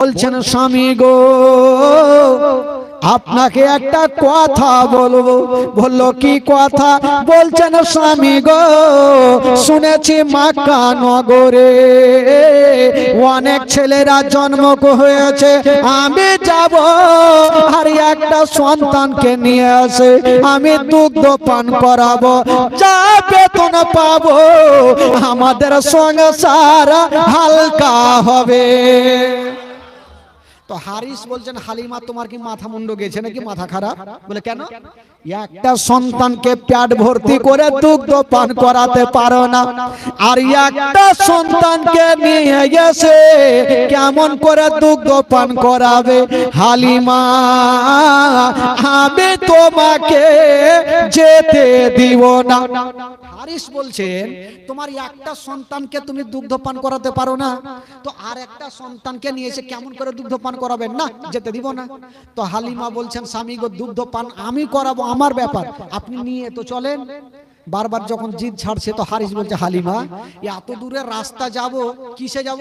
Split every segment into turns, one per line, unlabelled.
বলছেন স্বামী গো আপনাকে একটা কথা বলবো। বললো কি কথা? বলছেন স্বামী গো শুনেছি মক্কা নগরে অনেক ছেলেরা জন্ম হয়েছে, আমি যাব আর একটা সন্তানকে নিয়ে আসে আমি দুগ্ধ পান করাবো, যা বেতন পাবো আমাদের সংসার হালকা হবে। তো হারিস বলছেন হালিমা তোমার কি মাথা মুন্ডো গেছে নাকি, মাথা খারাপ? বলে কেন? একটা সন্তানকে পেট ভর্তি করে দুগ্ধ পান করাতে পারো না, আর একটা সন্তানকে নিয়ে গেছে কেমন করে দুগ্ধ পান করাবে? হালিমা আমি তোমাকে যেতে দিব না। হারিস বলছেন তোমার একটা সন্তানকে তুমি দুগ্ধ পান করাতে পারো না, তো আর একটা সন্তানকে নিয়েছে কেমন করে দুগ্ধ পান করাবেন? না, যেতে দিব না। তো হালিমা বলছেন স্বামী গো দুগ্ধ পান আমি করাবো, আমার ব্যাপার, আপনি নিয়ে তো চলেন। বারবার যখন জিদ ছাড়ছে তো হারিস বলছে হালিমা এত দূরের রাস্তা যাব, কিসে যাব?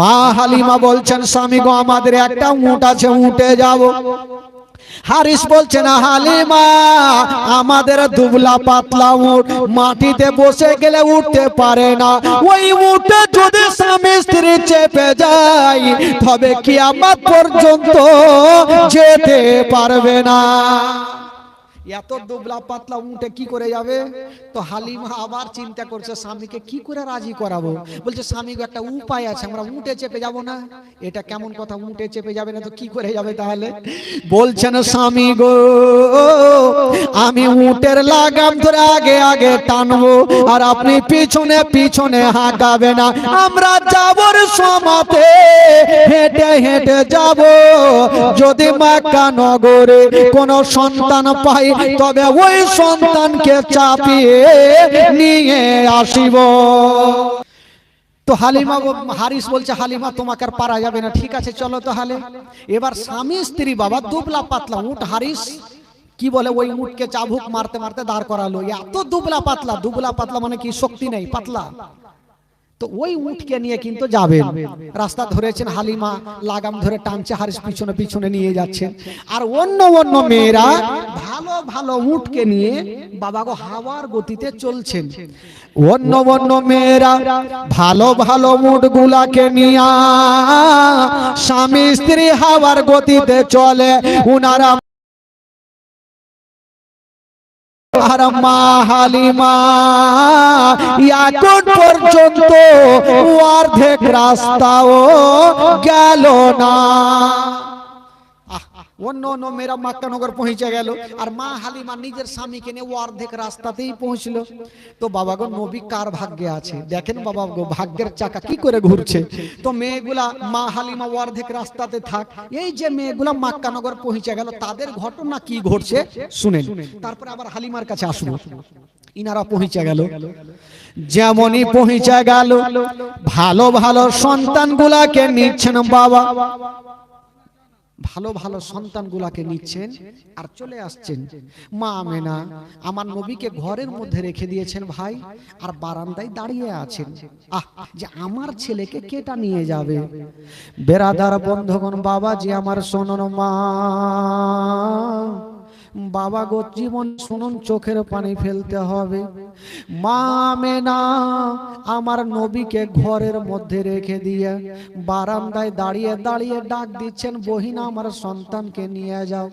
মা হালিমা বলছেন স্বামী গো আমাদের একটা উট আছে, উঠে যাব। হারিস বলছে না হালিমা আমাদের দুবলা পাতলা উট, মাটিতে বসে গেলে উঠতে পারে না, ওই উটে যদি স্বামী স্ত্রী চেপে যায় তবে কিয়ামত পর্যন্ত যেতে পারবে না। এত দুবলা পাতলা উঠে কি করে যাবে? তো হালিমা আবার চিন্তা করছে স্বামীকে কি করে রাজি করাবো। বলছে স্বামী গো একটা উপায় আছে, আমরা উঠে চেপে যাব না। এটা কেমন কথা, উঠে চেপে যাবে না তো কি করে যাবে তাহলে? বলছেন স্বামী গো আমি উটের লাগাম ধরে আগে আগে টানবো আর আপনি পিছনে পিছনে হাঁকাবে না, আমরা যাবর সমাতে হেঁটে হেঁটে যাব। যদি মক্কা নগরে কোন সন্তান পাই তবে ওই সন্তানকে চাপিয়ে নিয়ে আসিব। তো হালিমা হারিস বলছে হালিমা তোমাকে আর পারা যাবে না, ঠিক আছে চলো তাহলে। এবার স্বামী স্ত্রী বাবা দুবলা পাতলা উট, হারিস কি বলে ওই উটকে চাবুক মারতে মারতে দাঁড় করালো। এত দুবলা পাতলা, দুবলা পাতলা মানে কি শক্তি নেই, পাতলা। তো ওই উটকে নিয়ে কিন্তু যাবেন, রাস্তা ধরেছেন হালিমা লাগাম ধরে টানছে, হারিস পিছনে পিছনে নিয়ে যাচ্ছেন। আর অন্য অন্য মেয়েরা ভালো ভালো উটকে নিয়ে বাবা গো হাওয়ার গতিতে চলছেন। অন্য অন্য মেয়েরা ভালো ভালো উট গুলাকে নিয়ে স্বামী স্ত্রী হাওয়ার গতিতে চলে। উনারা আর মা হালিমা এখন পর্যন্ত অর্ধেক রাস্তাও গেল না। অন্য অন্য মেয়েরা মক্কা নগর পৌঁছে গেল আর মা হালিমা নিজের স্বামীকে নিয়ে অর্ধেক রাস্তাতেই পৌঁছলো। তো বাবা গো নবী কার ভাগ্যে আছে দেখেন বাবা গো, ভাগ্যের চাকা কি করে ঘুরছে। তো মেয়েগুলা মা হালিমা অর্ধেক রাস্তাতে থাক, এই যে মেয়েগুলা মক্কা নগর পৌঁছে গেল তাদের ঘটনা কি ঘটছে শুনেন, তারপরে আবার হালিমার কাছে আসবো। ইনারা পৌঁছে গেল, যেমনই পৌঁছে গেল ভালো ভালো সন্তানগুলাকে নিচ্ছেন বাবা, ভালো ভালো সন্তানগুলাকে নিচ্ছেন আর চলে আসছেন। মা আমেনা আমার নবীকে ঘরের মধ্যে রেখে দিয়েছেন ভাই, আর বারান্দায় দাঁড়িয়ে আছেন। যে আমার ছেলেকে কেটা নিয়ে যাবে। বেরাদার বন্ধুগণ বাবা যে আমার শোনন মা, বাবা গো জীবন শুনুন চোখের পানি ফেলতে হবে। মা আমেনা আমার নবীকে ঘরের মধ্যে রেখে দিয়ে বারান্দায় দাঁড়িয়ে দাঁড়িয়ে ডাক দিচ্ছেন বহিনা আমার সন্তানকে নিয়ে যাও,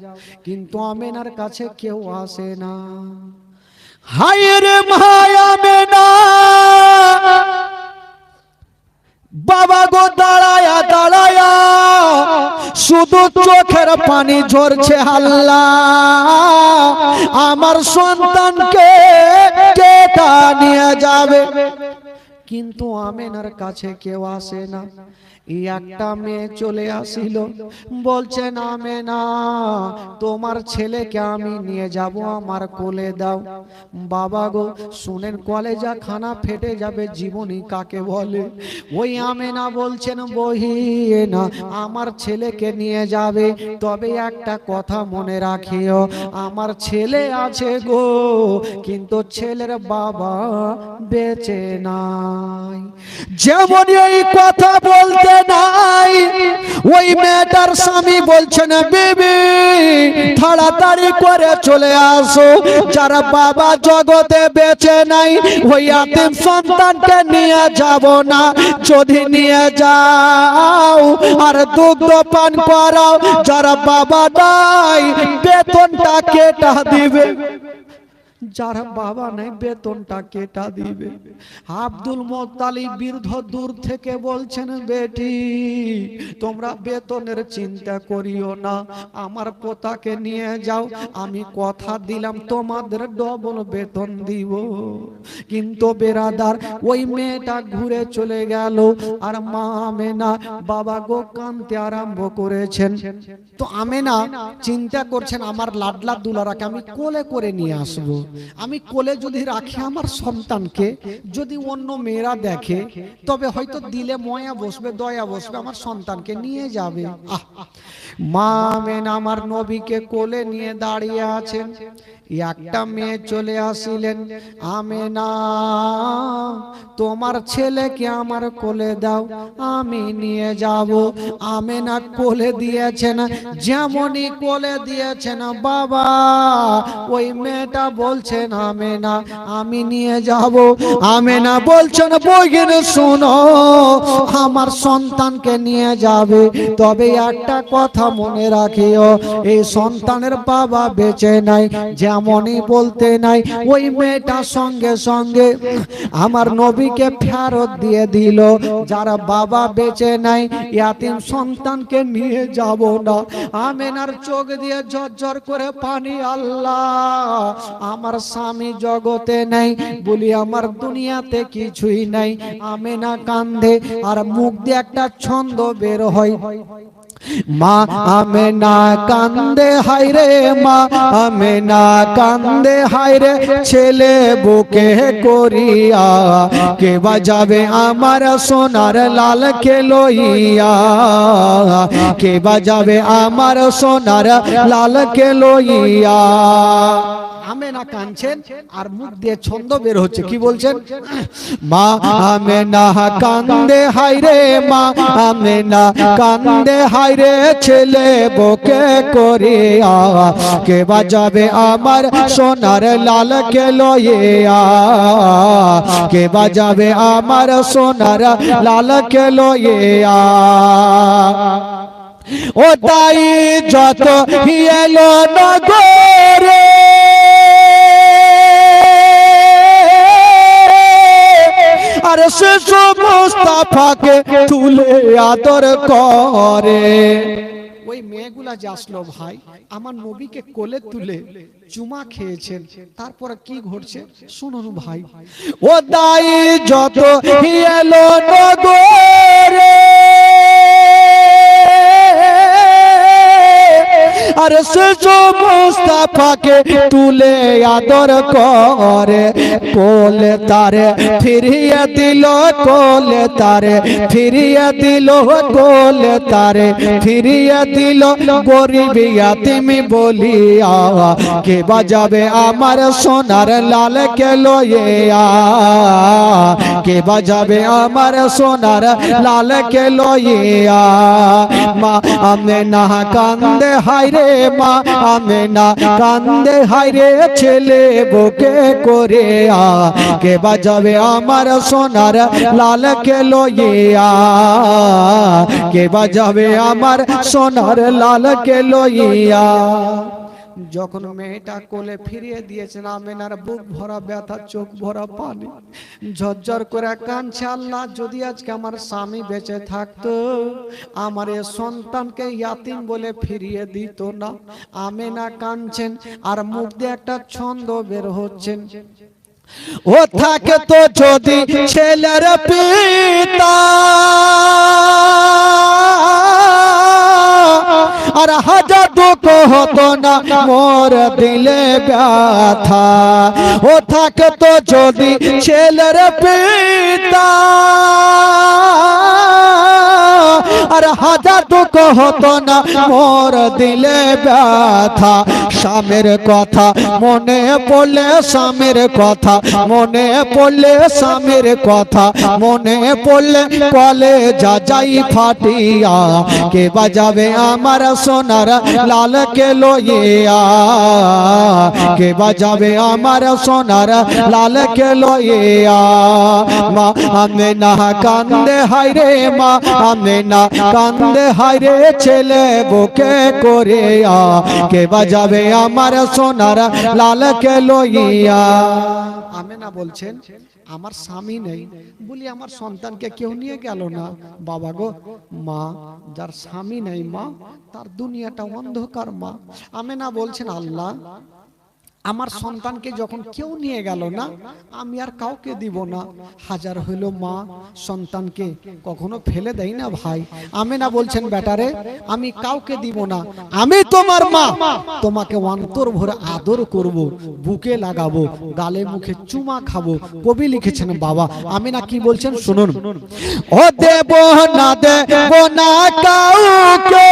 কিন্তু আমেনার কাছে কেউ আসে না। হায় রে ভাই আমেনা, বাবা গো দাঁড়ায়া দাঁড়ায়া শুধু চোখের পানি ঝরছে। আল্লাহ আমার সন্তানকে কেটা নিয়ে যাবে, কিন্তু আমেনার কাছে কেউ আসে না। এই একটা মেয়ে চলে আসিল, বলছেন আমেনা তোমার ছেলেকে আমি নিয়ে যাব, আমার কোলে দাও। বাবা গো শুনেন কলেজা খানা ফেটে যাবে, জীবনী কাকে বলে। ওই আমেনা বলছেন বহিনা আমার ছেলেকে নিয়ে যাবে, তবে একটা কথা মনে রাখিও আমার ছেলে আছে গো, কিন্তু ছেলের বাবা বেঁচে নাই। যেমন এই কথা বলতে না নাই। ওই মেয়েটার স্বামী বলছেন বিবি তাড়াতাড়ি করে চলে আসো, যারা বাবা জগতে বেঁচে নাই ওই ইয়াতিম সন্তানকে নিয়ে যাব না, যদি নিয়ে যাও আর দুগ্ধ পান করাও, যারা বাবা নাই বেতনটা কেটে দিবে, যারা বাবা নাই বেতনটা কেটে দিবে। আব্দুল মুত্তালিব বৃদ্ধ দূর থেকে বলছেন বেটি তোমরা বেতনের চিন্তা করিও না, আমার পোতাকে নিয়ে যাও, আমি কথা দিলাম তোমাদের ডবল বেতন দিব। কিন্তু বেরাদার ওই মেয়েটা ঘুরে চলে গেল, আর মা আমেনা বাবা গো কাঁদতে আরম্ভ করেছেন। তো আমেনা চিন্তা করছেন আমার লাডলা দুলারাকে আমি কোলে করে নিয়ে আসবো, আমি কোলে যদি রাখি আমার সন্তানকে যদি অন্য মেয়েরা দেখে তবে হয়তো দিলে ময়া বসবে, দয়া বসবে, আমার সন্তানকে নিয়ে যাবে। মা আমেনা আমার নবীকে কোলে নিয়ে দাঁড়িয়ে আছেন। একটা মেয়ে চলে আসিলেন, আমেনা তোমার ছেলেকে আমার কোলে দাও আমি নিয়ে যাব। আমেনা কোলে দিয়েছেন, যেমনই কোলে দিয়েছেন বাবা ওই মেয়েটা বলছেন আমেনা আমি নিয়ে যাব। আমেনা বলছেন বইন শোনো আমার সন্তানকে নিয়ে যাবে, তবে একটা কথা মনে রাখিও এই সন্তানের বাবা বেঁচে নাই। যেমনই বলতে নাই ওই মেয়েটা সঙ্গে সঙ্গে আমার নবীকে ফেরত দিয়ে দিল, যারা বাবা বেঁচে নাই ইয়াতিম সন্তানকে নিয়ে যাব না। আমেনার চোখ দিয়ে ঝরঝর করে পানি, আল্লাহ আমার স্বামী জগতে নাই বলি আমার দুনিয়াতে কিছুই নাই। আমেনা কান্দে আর মুখ দিয়ে একটা ছন্দ বের হয়, মা আমেনা কান্দে হায়রে, মা আমেনা কান্দে হায়রে, ছেলে বুকে করিয়া কে বাজাবে আমার সোনার লাল কে লইয়া, কে বাজাবে আমার সোনার লাল কে লইয়া। আমেনা কাঁদছেন আর মুখ দিয়ে ছন্দ বের হচ্ছে, কি বলছেন? মা আমেনা কান্দে হায়রে, মা আমেনা কান্দে হায়রে, ছেলে বুকে করিয়া কে বাজাবে আমার সোনার লাল কে লইয়া, কে বাজাবে আমার সোনার লাল কে লইয়া। ও তাই যত এলো নগরে আর শিশু মুস্তাফাকে তুলে আদর করে। ওই মেয়েগুলা যে আসলো ভাই আমার নবীকে কোলে তুলে চুমা খেয়েছেন, তারপরে কি ঘটছে শুনুন ভাই। ও দাই যত এলো নগরে আর শিশু মুস্তাফাকে তুলে আদর করে, কোলে তারে ফিরিয়ে দিল, কোলে তারে ফিরিয়ে দিল, কোলে তারে ফিরিয়ে দিল। গরিব ইয়াতিম বলিয়া কে বাজাবে আমার সোনার লাল কে লইয়া, কে বাজাবে আমার সোনার লাল কে লইয়া। মা আমেনা কান্দে হায়রে, মা আমেনা কান্দে হায়রে, ছেলে বুকে করে কে বাজাবে আমার সোনার লাল কে লইয়া, কে বাজাবে আমার সোনার লাল কে লইয়া। যখন মেয়েটা কোলে ফিরিয়ে দিয়েছেন আমেনার বুক ভরা ব্যথা, চোখ ভরা পানি, ঝরঝর করে কাঁদছে, আল্লাহ যদি আজকে আমার স্বামী বেঁচে থাকতো আমার এই সন্তানকে ইয়াতিম বলে ফিরিয়ে দিত না। আমেনা কাঁদছেন আর মুখ দিয়ে একটা ছন্দ বের হচ্ছেন, ও থাকে তো যদি ছেলের পিতা আর হাজার দুঃখ হতো না মোর দিলে ব্যথা। ও থাকতো যদি ছেলের পিতা আর হাজার দুঃখ হতো না মোর দিলে ব্যথা। স্বামীর কথা মনে পড়লে, স্বামীর কথা মনে পড়লে, স্বামীর কথা মনে পড়লে কলেজা যাই ফাটিয়া। কে বাজাবে আমার সোনার লালকে লইয়া, কে বাজাবে আমার সোনার লালকে লইয়া। মা আমেনা কান্দে হায়রে, মা আমেনা কান্দে হায়রে, ছেলে বুকে করিয়া। কে বাজাবে আমার সোনার লালকে লইয়া। আমেনা বলছেন আমার স্বামী নেই বলি আমার সন্তানকে কেউ নিয়ে গেল না। বাবা গো, মা যার স্বামী নেই মা তার দুনিয়াটা অন্ধকার। মা আমেনা বলছেন আল্লাহ আমার সন্তানকে যখন কেউ নিয়ে গেল না আমি আর কাউকে দিব না। হাজার হইল মা সন্তানকে কখনো ফেলে দেয় না ভাই। আমেনা বলছেন বেটারে আমি কাউকে দিব না, আমি তোমার মা, তোমাকে অন্তর ভরে আদর করব, বুকে লাগাবো, গালে মুখে চুমা খাবো। কবি লিখেছেন বাবা। আমেনা কি বলছেন শুনুন। ও দেব না দেব না কাউকে,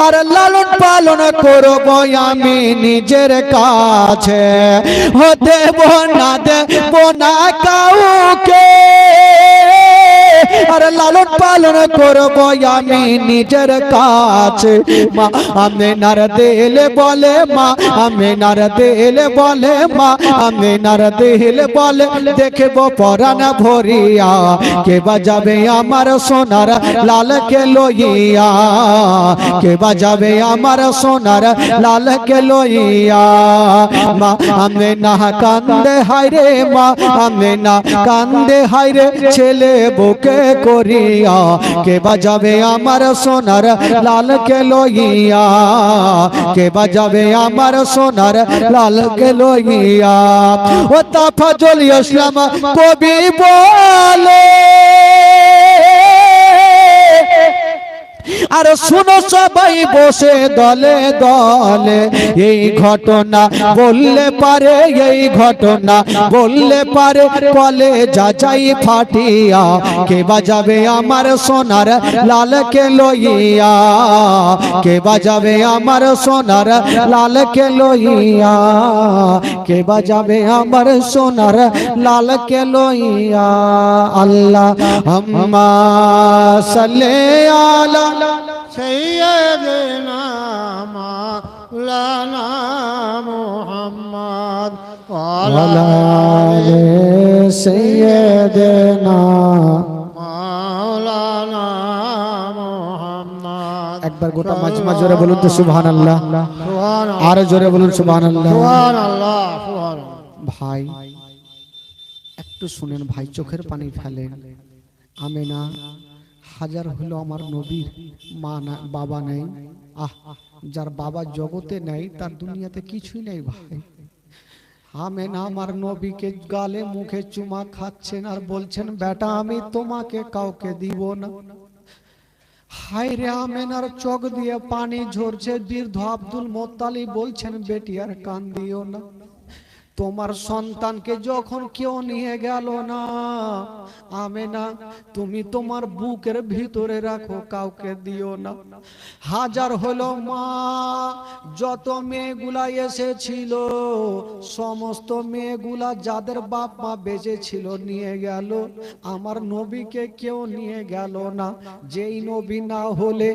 আর লালন পালন করব আমি নিজের কাছে। ও দেব না দেব না কাউকে, আর লালন পালন করব আমি নিজের কাছে। মা আমেনার দিল বলে, মা আমেনার দিল বলে, মা আমেনার দিল বলে দেখব পরাণ ভরিয়া। কে বাজাবে আমার সোনার লালকে লইয়া, কে বাজাবে আমার সোনার লালকে লইয়া। মা আমেনা কান্দে হায়রে, মা আমেনা কান্দে হায়রে, ছেলে বুকে করিয়া। কে বাজাবে আমার সোনার লালকে লইয়া, কে বাজাবে আমার সোনার লালকে লইয়া। ও তাফাজুল ইসলাম কবি বলে, আর শুনো সবাই বসে দলে দলে, এই ঘটনা বললে পারে, এই ঘটনা বললে পারে কলেজা যাই ফাটিয়া। কে বাজাবে আমার সোনার লালকে লইয়া, কে বাজাবে আমার সোনার লালকে লইয়া, কে বাজাবে আমার সোনার লালকে লইয়া। আল্লাহ আম্মা সাল্লি আলা
سيدنا مولانا محمد
وعلى آل سيدنا
مولانا محمد।
একবার গোটা মাজমা জোরে বলুন তো সুবহানাল্লাহ, আর জোরে বলুন সুবহানাল্লাহ। ভাই একটু শুনেন ভাই, চোখের পানি ফেলেন। আমেনা হাজার হলো আমার নবীর মা না, বাবা নেই। যার বাবা জগতে নেই তার দুনিয়াতে কিছুই নেই ভাই। আমেনা আমার নবীকে গালে মুখে চুমা খাচ্ছেন আর বলছেন বেটা আমি তোমাকে কাউকে দিব না। হায় রে আমেনার চোখ দিয়ে পানি ঝরছে। বৃদ্ধ আব্দুল মোত্তালিব বলছেন বেটি আর কান্দিও না, তোমার সন্তানকে যখন কেউ নিয়ে গেল না আমেনা তুমি তোমার বুকের ভিতরে রাখো, কাউকে দিও না। হাজার হলো মা যত মেয়েগুলা এসেছিল সমস্ত মেয়েগুলা যাদের বাপ মা বেঁচে ছিল নিয়ে গেল, আমার নবীকে কেউ নিয়ে গেল না। যেই নবী না হলে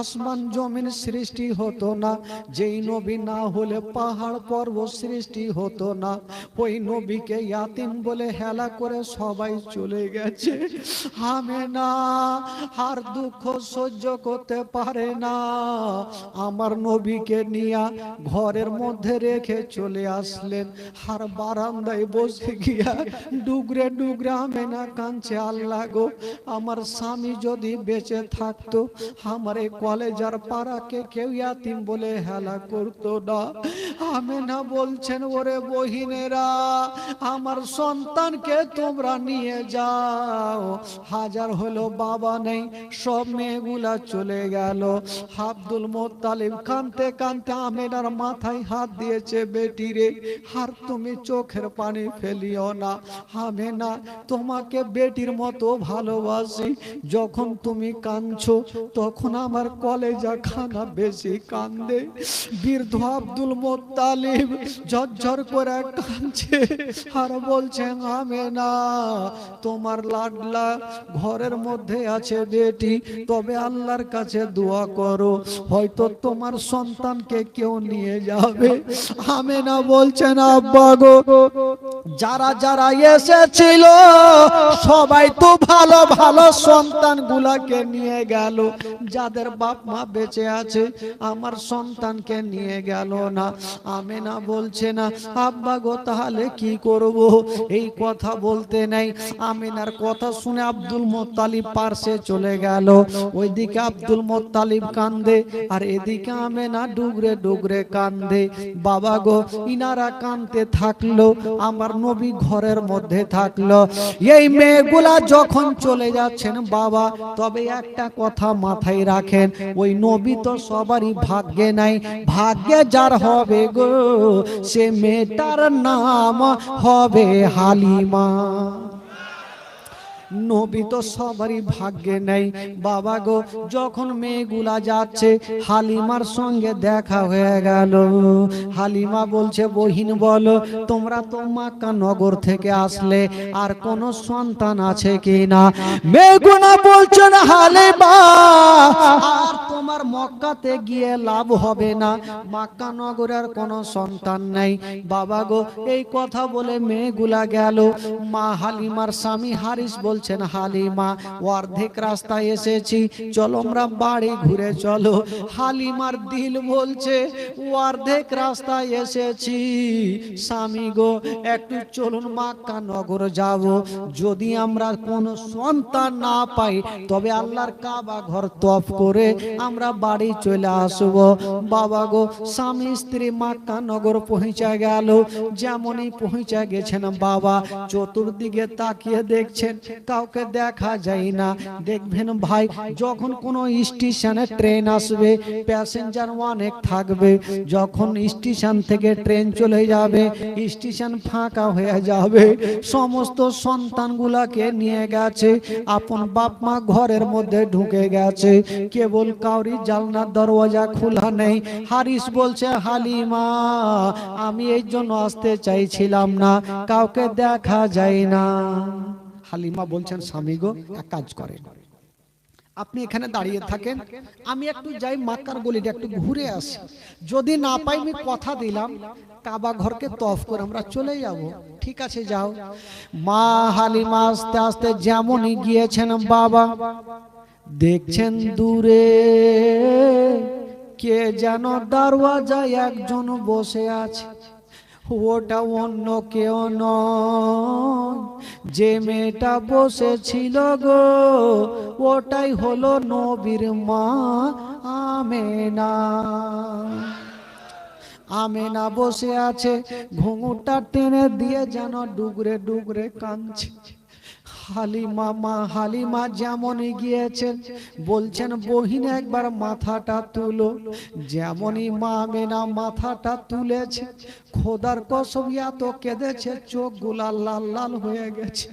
আসমান জমিন সৃষ্টি হতো না, যেই নবী না হলে পাহাড় পর্বত সৃষ্টি হতো না। ওই নবীকে ইয়াতিম বলে হেলা করে সবাই চলে গেছে। আমেনা আর দুঃখ সহ্য করতে পারে না, আমার নবীকে নিয়ে ঘরের মধ্যে রেখে চলে আসলেন। আর বারান্দায় বসে গিয়া ডুগরে ডুগরে আমেনা কাঁদছে, আল্লাহ গো আমার স্বামী যদি বেঁচে থাকতো আমার এই কলেজার পাড়াকে কেউ ইয়াতিম বলে হেলা করতো না। আমেনা বলছেন ওরে বই বহিনেরা, আমার সন্তানকে তোমরা নিয়ে যাও। হাজার হলো বাবা নেই, সব মেয়েগুলা চলে গেল। আব্দুল মোত্তালিব কাঁদতে কাঁদতে আমেনার মাথায় হাত দিয়েছে, বেটি রে আর তুমি চোখের পানি ফেলিও না। আমেনা, তোমাকে বেটির মতো ভালোবাসি। যখন তুমি কাঁদছো তখন আমার কলেজা খানা বেশি কান্দে। বৃদ্ধ আব্দুল মোত্তালিব ঝরঝর করে কাঁদছে আর বলছেন, আমেনা তোমার লাডলা ঘরের মধ্যে আছে বেটি, তবে আল্লাহর কাছে দোয়া করো, হয়তো তোমার সন্তানকে কেউ নিয়ে যাবে। আমেনা বলছেন, আব্বা গো, যারা যারা এসেছিল সবাই তো ভালো ভালো সন্তান গুলাকে নিয়ে গেল, যাদের বাপ মা বেঁচে আছে আমার সন্তানকে নিয়ে গেল না। আমেনা বলছে না, আব্বা গো তাহলে কি করব? এই কথা বলতে নাই, আমেনার কথা শুনে আব্দুল মোত্তালিব পার্শ্বে চলে গেল। ওইদিকে আব্দুল মোত্তালিব কান্দে আর এদিকে আমেনা ডুগরে ডুগরে কান্দে। বাবা গো, ইনারা কান্দতে থাকলো, আমার নবী ঘরের মধ্যে থাকলো। এই মেয়েগুলা যখন চলে যাচ্ছেন বাবা, তবে একটা কথা মাথায় রাখেন, ওই নবী তো সবারই ভাগ্যে নাই। ভাগ্যে যার হবে গো, সে মেয়েটার নাম হবে হালিমা। নবী তো সবারই ভাগ্যে নেই। বাবা গো, যখন মেয়েগুলা যাচ্ছে হালিমার সঙ্গে দেখা হয়ে গেল। হালিমা বলছে, বহিন বলো, তোমরা তো মক্কা নগর থেকে আসলে, আর কোন সন্তান আছে কি না? মেয়েগুলা বলছেন, হালিমা আর তোমার মক্কাতে গিয়ে লাভ হবে না, মক্কা নগরের কোন সন্তান নাই। বাবা গো, এই কথা বলে মেয়েগুলা গেল। মা হালিমার স্বামী হারিস বলছেন, হালিমা অর্ধেক রাস্তায় এসেছি, চলো আমরা বাড়ি ঘুরে চলো। হালিমার দিল বলছে, অর্ধেক রাস্তায় এসেছি স্বামী গো, একটু চলুন মক্কা নগর যাব, যদি আমরা কোন সন্তান না পাই তবে আল্লাহর কাবা ঘর তওয়াফ করে আমরা বাড়ি চলে আসব। বাবা গো, স্বামী স্ত্রী মক্কা নগর পৌঁছে গেল। যেমনই পৌঁছে গেছেন বাবা, চতুর্দিকে তাকিয়ে দেখছেন কাউকে দেখা যায় না। দেখবেন ভাই, যখন কোনো স্টেশনে ট্রেন আসবে প্যাসেঞ্জার অনেক থাকবে, যখন স্টেশন থেকে ট্রেন চলে যাবে স্টেশন ফাঁকা হয়ে যাবে, সমস্ত সন্তানগুলাকে নিয়ে গেছে, আপন বাপ মা ঘরের মধ্যে ঢুকে গেছে, কেবল কাউরি জানলার দরওয়াজা খোলা নেই। হারিস বলছে, হালিমা আমি এই জন্য আসতে চাইছিলাম না, কাউকে দেখা যায় না। হালিমা বলছেন, স্বামী গো, এক কাজ করেন, আপনি এখানে দাঁড়িয়ে থাকেন, আমি একটু যাই মক্কার গলিটা একটু ঘুরে আসি, যদি না পাই আমি কথা দিলাম কাবা ঘরকে তওয়াফ করে আমরা চলে যাব। ঠিক আছে যাও। মা হালিমা আস্তে আস্তে যেমনই গিয়েছেন বাবা, দেখছেন দূরে কে যেন দরওয়াজায় একজন বসে আছে। ওটা অন্য কেউ নয়, যে মেয়েটা বসেছিল গো ওটাই হলো নবীর মা আমেনা। আমেনা বসে আছে, ঘুঙুরটা টেনে দিয়ে যেন ডুগরে ডুগরে কাঁদছে। হালিমা, মা হালিমা যেমনই গিয়েছেন বলছেন, বহিন একবার মাথাটা তুলো। যেমনই মা আমেনা মাথাটা তুলেছে, খোদার কসম এত কেঁদেছে, চোখ গুলা লাল লাল হয়ে গেছে।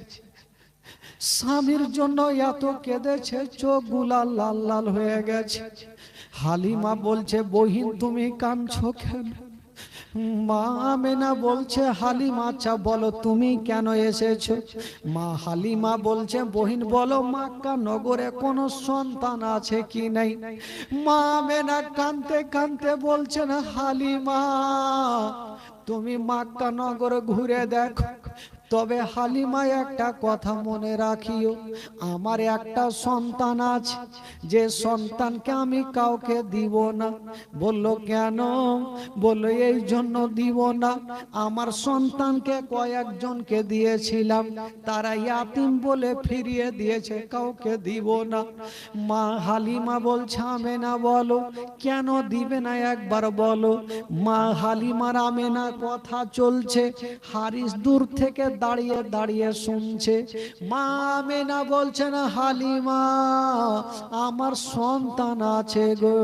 স্বামীর জন্য এত কেঁদেছে, চোখ গুলা লাল লাল হয়ে গেছে। হালিমা বলছে, বহিন তুমি কাঁদছো কেন? মা আমেনা বলছে, হালিমা আচ্ছা বলো তুমি কেন এসেছো? মা হালিমা বলছে, বহিন বলো মক্কা নগরে কোনো সন্তান আছে কি নাই? মা আমেনা কাঁদতে কাঁদতে বলছেন, হালিমা তুমি মক্কা নগর ঘুরে দেখো, তবে হালিমা একটা কথা মনে রাখিও, আমার একটা সন্তান আছে, যে সন্তানকে আমি কাউকে দিব না। বলল কেন? বলল এই জন্য দিব না, আমার সন্তানকে কয়েকজনকে দিয়েছিলাম, তারা ইয়াতিম বলে ফিরিয়ে দিয়েছে, কাউকে দিব না। মা হালিমা বলছে আমেনা বলো কেন দিবে না একবার বলো। মা হালিমার আমেনা কথা চলছে, হারিস দূর থেকে দাঁড়িয়ে দাঁড়িয়ে শুনছে। মা আমেনা বলছে না হালিমা আমার সন্তান আছে গো,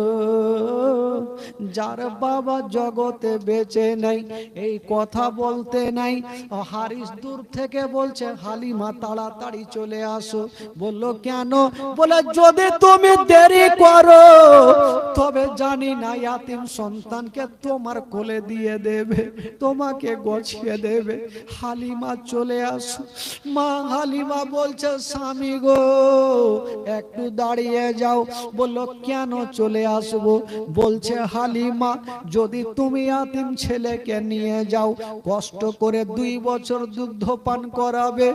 যার বাবা জগতে বেঁচে নাই, এই কথা বলতে নাই। হারিস দূর থেকে বলছে হালিমা তাড়াতাড়ি চলে আসো। বললো কেন? বলে যদি তুমি দেরি করো তবে জানি না ইয়াতিম সন্তানকে তোমার কোলে দিয়ে দেবে, তোমাকে গছিয়ে দেবে। হালিমা চলে আসো। মা হালিমা বলছে স্বামী গো একটু দাঁড়িয়ে যাও। বললো কেন চলে আসবো? বলছে হালিমা যদি তুমি ইয়াতিম ছেলেকে নিয়ে যাও, কষ্ট করে 2 বছর দুগ্ধ পান করাবে,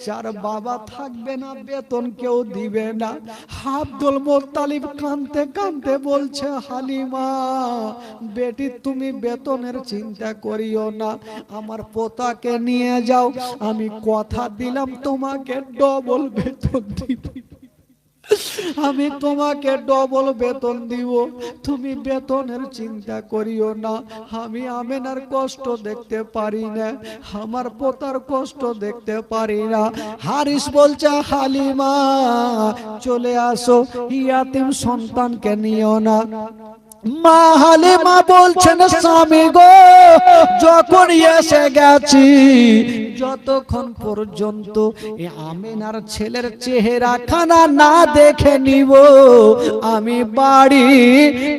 যার বাবা থাকবে না, বেতন কেউ দিবে না। আব্দুল মুত্তালিব কাঁদতে কাঁদতে বলছে হালিমা বেটি তুমি বেতনের চিন্তা করিও না, আমার পোতাকে নিয়ে যাও, আমি কথা দিলাম তোমাকে ডবল বেতন দিব, আমি তোমাকে ডবল বেতন দিব, তুমি বেতনের চিন্তা করিও না। আমি আমেনার কষ্ট দেখতে পারি না, আমার পোতার কষ্ট দেখতে পারি না। হারিস বলছে হালিমা চলে আসো, ইয়াতিম সন্তানকে নিও না। মা হালিমা বলছেন স্বামী গো যখন এসে গেছি, যতক্ষণ পর্যন্ত এই আমেনার ছেলের চেহারা খানা না দেখে নিব আমি বাড়ি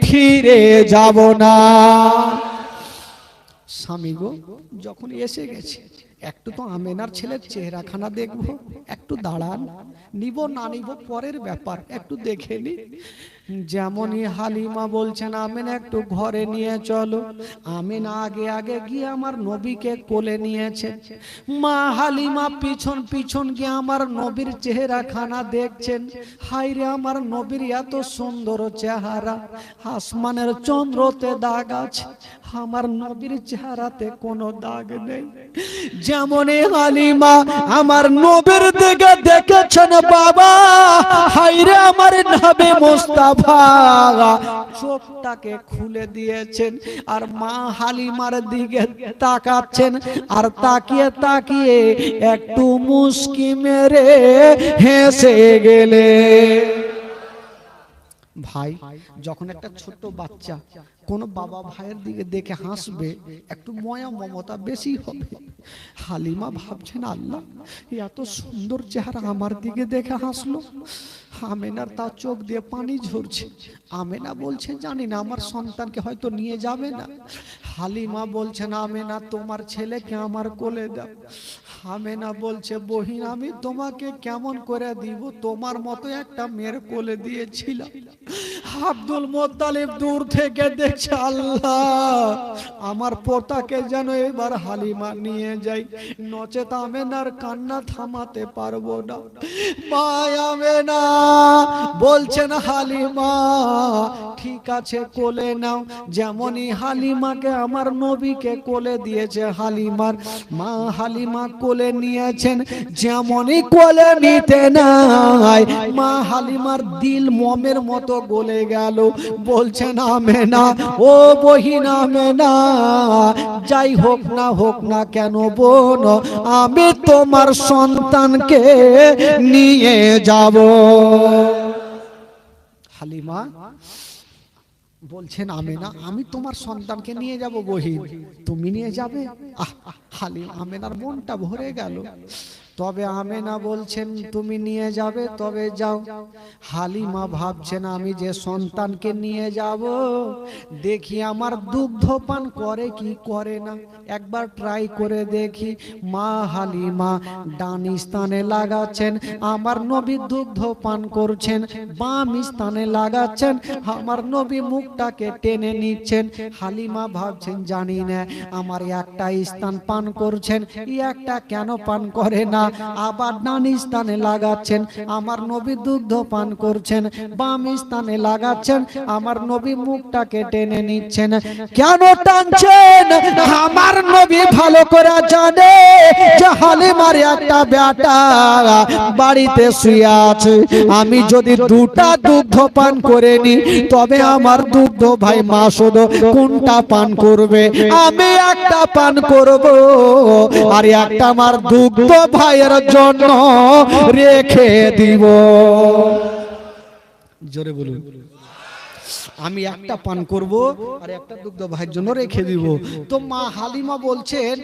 ফিরে যাব না। স্বামী গো যখন এসে গেছে একটু তো আমেনার ছেলের চেহারা খানা দেখবো, একটু দাঁড়ান, নিব না নিব পরের ব্যাপার, একটু দেখে নি। যেমনই হালিমা বলছেন আমেনা একটু ঘরে নিয়ে চলো। আমেনা আগে আগে গিয়ে আমার নবীকে কোলে নিয়েছে। মা হালিমা পিছন পিছন গিয়ে আমার নবীর চেহারা খানা দেখছেন। হায়রে আমার নবীর এত সুন্দর চেহারা, আসমানের চন্দ্রতে দাগ আছে, আমার নবীর চেহারাতে কোনো দাগ নেই। যেমনই হালিমা আমার নবীর দিকে দেখেছেন বাবা, হায়রে আমার নবী মুস্তাফা চোখটাকে খুলে দিয়েছেন, আর মা হালিমার দিকে তাকাচ্ছেন, আর তাকিয়ে তাকিয়ে একটু মুস্কি মেরে হেসে গেলে। ভাই যখন একটা ছোট বাচ্চা কোন বাবা ভাইয়ের দিকে দেখে হাসবে, একটু ময়া মমতা বেশি হবে। হালিমা ভাবছেন আল্লাহ এত সুন্দর চেহারা আমার দিকে দেখে হাসলো। আমেনার তার চোখ দিয়ে পানি ঝরছে। আমেনা বলছে জানি না আমার সন্তানকে হয়তো নিয়ে যাবে না। হালিমা বলছেন আমেনা তোমার ছেলেকে আমার কোলে দাও। আমেনা বলছে বহিন আমি তোমাকে কেমন করে দিব, তোমার মতো একটা মেয়ের কোলে দিয়েছিলাম। আব্দুল মুত্তালিব দূর থেকে দেখছে আল্লাহ আমার পোতাকে যেন এবার হালিমা নিয়ে যাই, নচেত আমেনার কান্না থামাতে পারবো না। মা আমেনা বলছেন হালিমা ঠিক আছে কোলে নাও। যেমনই হালিমাকে আমার নবীকে কোলে দিয়েছে হালিমার মা হালিমা কোলে নিয়েছেন। যেমনই কোলে নিতে নাই মা হালিমার দিল মোমের মতো গলে গেল। বলছেন আমেনা ও বহিন আমেনা যাই হোক না কেন বোন, আমি তোমার সন্তানকে নিয়ে যাব। হালিমা বলছেন আমেনা আমি তোমার সন্তানকে নিয়ে যাব বহিন, তুমি নিয়ে যাবে? হালিমা আমেনার মনটা ভরে গেল। তবে আমেনা বলছেন তুমি নিয়ে যাবে, তবে যাও। হালিমা ভাবছেন আমি যে সন্তানকে নিয়ে যাব, দেখি আমার দুগ্ধ পান করে কি করে না, একবার ট্রাই করে দেখি। মা হালিমা ডান স্থানে লাগাচ্ছেন, আমার নবী দুগ্ধ পান করছেন। বাম স্থানে লাগাচ্ছেন, আমার নবী মুখটাকে টেনে নিচ্ছেন। হালিমা ভাবছেন জানি না আমার একটা স্থান পান করছেন, একটা কেন পান করে না। আবার ডান স্থানে লাগাচ্ছেন, আমার নবী দুগ্ধ পান করছেন। বাম স্থানে লাগাচ্ছেন, আমার নবী মুখটাকে টেনে নিচ্ছেন। কেন টানছেন? আমার নবী ভালো করে জানে যে হালিমার একটা বেটা বাড়িতে শুয়ে আছে। আমি যদি দুটা দুগ্ধ পান করে নি, তবে আমার দুগ্ধ ভাই মাসুদ কোনটা পান করবে? আমি একটা পান করব, আর একটা আমার দুগ্ধ ভাইয়ের জন্য রেখে দিব। জোরে বলুন। আমি একটা পান করব আর একটা দুগ্ধ ভাইয়ের জন্য রেখে দিব। তো মা হালিমা বলছেন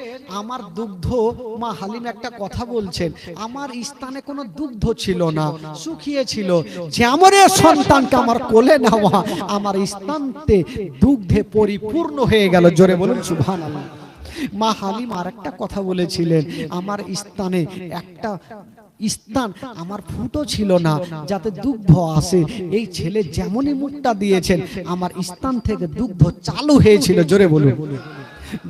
আমার দুগ্ধ, মা হালিমা একটা কথা বলছেন, আমার স্থানে কোনো দুগ্ধ ছিল না, শুকিয়ে ছিল। যেমন সন্তানকে আমার কোলে নেওয়া, আমার স্থানতে দুগ্ধে পরিপূর্ণ হয়ে গেল। জোরে বলুন সুবহানাল্লাহ। মা হালিমা আর একটা কথা বলেছিলেন, আমার স্থানে একটা স্থান আমার ফুটো ছিল না যাতে দুগ্ধ আসে। এই ছেলে যেমনই মুখটা দিয়েছেন, আমার স্থান থেকে দুগ্ধ চালু হয়েছিল। জোরে বলুন।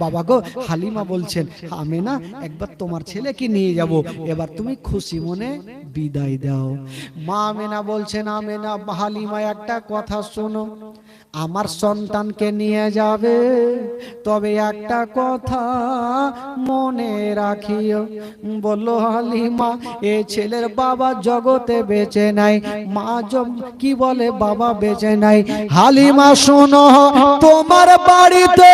বাবা গো, হালিমা বলছেন আমি না একবার তোমার ছেলেকে নিয়ে যাব, এবার তুমি খুশি মনে বিদায় দাও। মা আমেনা বলছেন আমেনা হালিমা একটা কথা শোনো, আমার সন্তানকে নিয়ে যাবে, তবে একটা কথা মনে রাখিও। বলল হালিমা এ ছেলের বাবা জগতে বেঁচে নাই। মা কি বলে বাবা বেঁচে নাই? হালিমা শোনো, তোমার বাড়িতে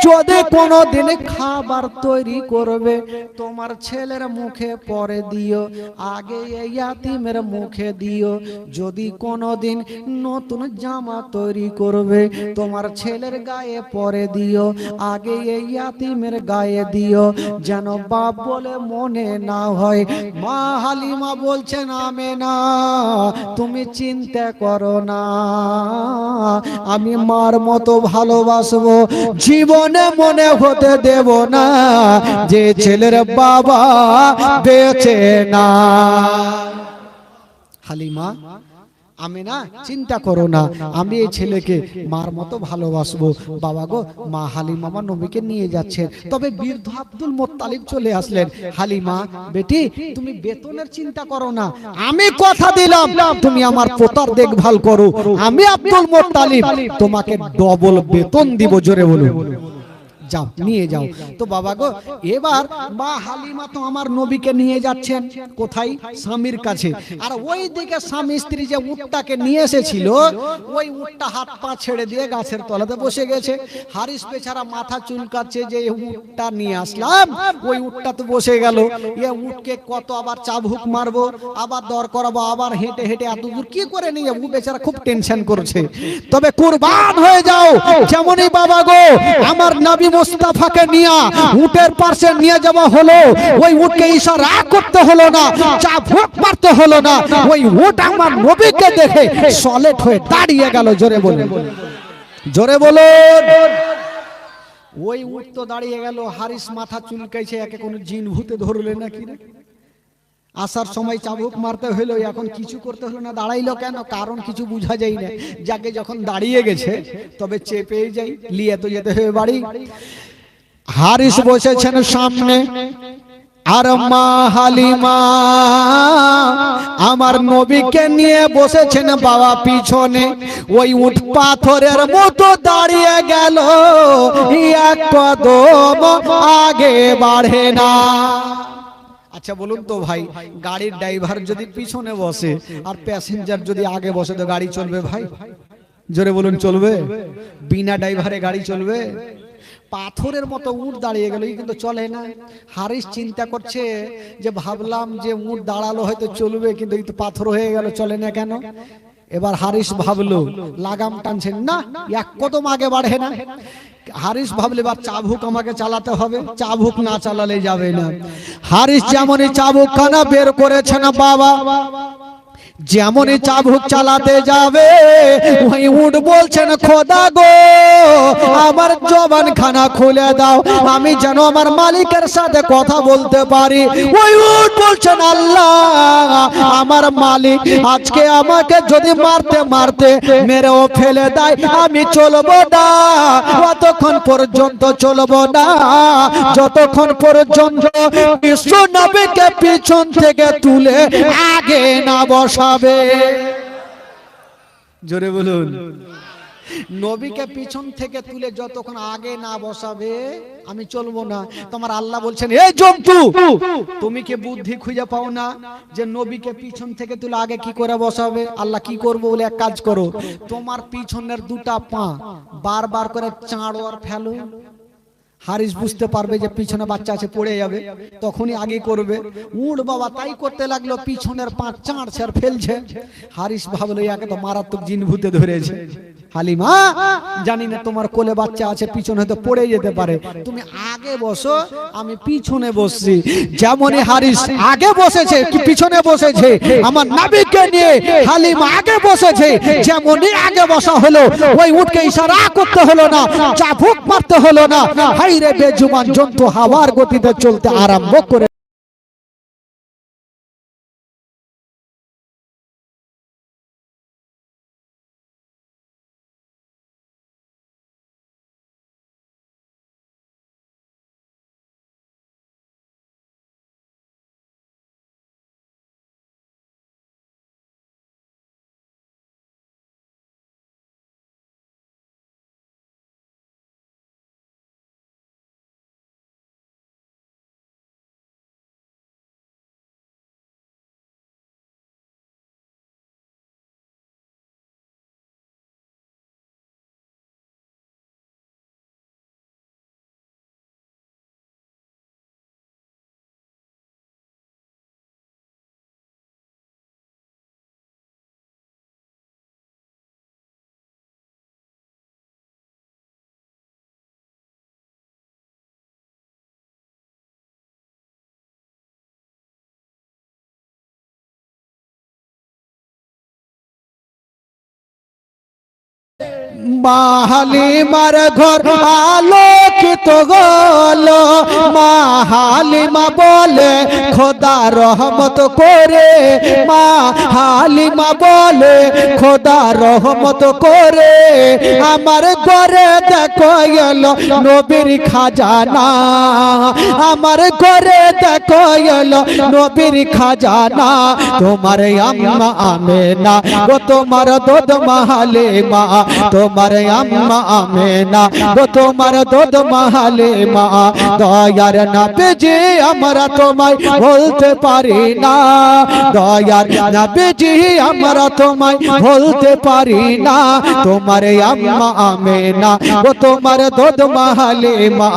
যদি কোনোদিন খাবার তৈরি করবে, তোমার ছেলের মুখে পরে দিও, আগে এই ইয়াতিমের মুখে দিও। যদি কোনোদিন নতুন জামা তৈরি করবে, তোমার ছেলের গায়ে পরে দিও, আগে এই ইয়াতিমের গায়ে দিও, যেন বাপ বলে মনে না হয়। মা হালিমা বলছেন আমেনা তুমি চিন্তা করো না, আমি মার মতো ভালোবাসবো, জীবনে মনে হতে দেব না যে ছেলের বাবা বেঁচে না। হালিমা আমেনা চিন্তা করো না, আমি এই ছেলেকে মার মতো ভালোবাসবো। বাবা গো, মা হালিমা আমার নবীকে নিয়ে যাচ্ছে। তবে বৃদ্ধ আব্দুল মোত্তালিব চলে আসলেন। হালিমা বেটি তুমি বেতনের চিন্তা করো না, আমি কথা দিলাম তুমি আমার পোতার দেখভাল করো, আমি আব্দুল মোত্তালিব তোমাকে ডবল বেতন দিব। জোরে বলুন। যাও নিয়ে যাও। তো বাবা গো, এবার মা হালিমা তো আমার নবীকে নিয়ে যাচ্ছেন কোথায়? স্বামীর কাছে। আর ওই দিকে স্বামী স্ত্রী যে উটটাকে নিয়ে এসেছিল, ওই উটটা হাত পা ছেড়ে দিয়ে গাছের তলাতে বসে গেছে। হারিস বেচারা মাথা চুলকাচ্ছে যে উটটা নিয়ে আসলাম, ওই উটটা তো বসে গেল। এ উটকে কত আবার চাবুক মারবো, আবার দর করাবো, আবার হেঁটে হেঁটে এত দূর কি করে নিয়ে যাবো? বেচারা খুব টেনশন করছে। তবে কুরবান হয়ে যাও, যেমনই বাবা গো আমার নবী মুস্তাফাকে নিয়ে উটের পাশে নিয়ে যাওয়া হলো, ওই উটকে ইশারা করতে হলো না, চাবুক মারতে হলো না, ওই উট আমার নবীকে দেখে সলেট হয়ে দাঁড়িয়ে গেল। জোরে বলুন, জোরে বলুন। ওই উট তো দাঁড়িয়ে গেল। হারিস মাথা চুলকাইছে, একে কোনো জিন ভূতে ধরলে নাকি রে? আসার সময় চাবুক মারতে হলো, এখন কিছু করতে হলো না, দাঁড়াইলো কেন? কারণ কিছু বুঝা যায় না। যাকে যখন দাঁড়িয়ে গেছে তবে চেপে যাই, লিয়ে তো যেতে হবে বাড়ি। হারিস বসেছেন সামনে, আর মা হালিমা আমার নবীকে নিয়ে বসেছেন বাবা পিছনে। ওই উট পাথরের মতো দাঁড়িয়ে গেল, এক কদম আগে বাড়ে না। আচ্ছা বলুন তো ভাই, গাড়ির ড্রাইভার যদি পিছনে বসে আর প্যাসেঞ্জার যদি আগে বসে, তো গাড়ি চলবে ভাই? জোরে বলুন, চলবে? বিনা ড্রাইভারে গাড়ি চলবে? পাথরের মতো উট দাঁড়িয়ে গেল, কিন্তু চলে না। হারিস চিন্তা করছে যে ভাবলাম যে উট দাঁড়ালো হয়তো চলবে, কিন্তু এই তো পাথর হয়ে গেল, চলে না কেন? এবার হারিস ভাবলো লাগাম টানছেন না, এক কদম আগে বাড়ে না। হারিস ভাবলে এবার চাবুক আমাকে চালাতে হবে, চাবুক না চালালে যাবে না। হারিস যেমনই চাবুক খানা বের করেছে না বাবা, যেমনই চাবুক চালাতে যাবে ওই উট বলছেন খোদা গো আমার জবান খানা খুলে দাও, আমি যেন আমার মালিকের সাথে কথা বলতে পারি। ওই উট বলছেন আল্লাহ আমার মালিক আজকে আমাকে যদি মারতে মারতে মেরেও ফেলে দেয় আমি চলবো না, ততক্ষণ পর্যন্ত চলবো না যতক্ষণ পর্যন্ত বিশ্ব নবীকে পিছন থেকে তুলে আগে না বসাবে। জোরে বলুন, নবীকে পিছন থেকে তুলে যতক্ষণ আগে না বসাবে আমি চলবো না। তোমার আল্লাহ বলছেন এই জন্তু তুমি কি বুদ্ধি খুঁজে পাও না যে নবীকে পিছন থেকে তুলে আগে কি করে বসাবে? আল্লাহ কি করবো বলে এক কাজ করো, তোমার পিছনের দুটা পা বারবার করে চাঁড়ো আর ফেলো। হারিস বুঝতে পারবে যে পিছনে বাচ্চা আছে পড়ে যাবে, তখনই আগে করবে। উঠ বাবা তাই করতে লাগলো, পিছনের পা চাঁড়ছে আর ফেলছে। হারিস ভাবলো একে তো মারাত্মক জিন ভূতে ধরেছে। হালিমা জানি না তোমার কোলে বাচ্চা আছে, পিছনে হয়তো পড়ে যেতে পারে, তুমি আগে বসো আমি পিছনে বসছি। যেমনই হারিস আগে বসেছে কি পিছনে বসেছে আমার নবীকে নিয়ে হালিমা আগে বসেছে, যেমনই আগে বসা হলো ওই উটকে ইশারা করতে হলো না, চাবুক মারতে হলো না। হাইরে বেজুবান জন্তু হাওয়ার গতিতে চলতে আরম্ভ করে মাহালিমার ঘর আলোকিত হলো, মাহালিমা বলে খোদা রহমত করে, মাহালিমা বলে খোদা রহমত করে, আমার ঘরে দেখো এলো নবীর খাজানা, আমার ঘরে দেখো এলো নবীর খাজানা। তোমার আম্মা আমেনা ও তোমার দুধ মাহালিমা, তোমার আম্মা আমেনা ও তোমার দুধ মাহালিমা। দয়ার নবীজি আমরা তোমায় বলতে পারি না, দয়ার নবীজি আমরা তোমায় বলতে পারি না। তোমার আম্মা আমেনা ও তোমার দুধ মাহালিমা।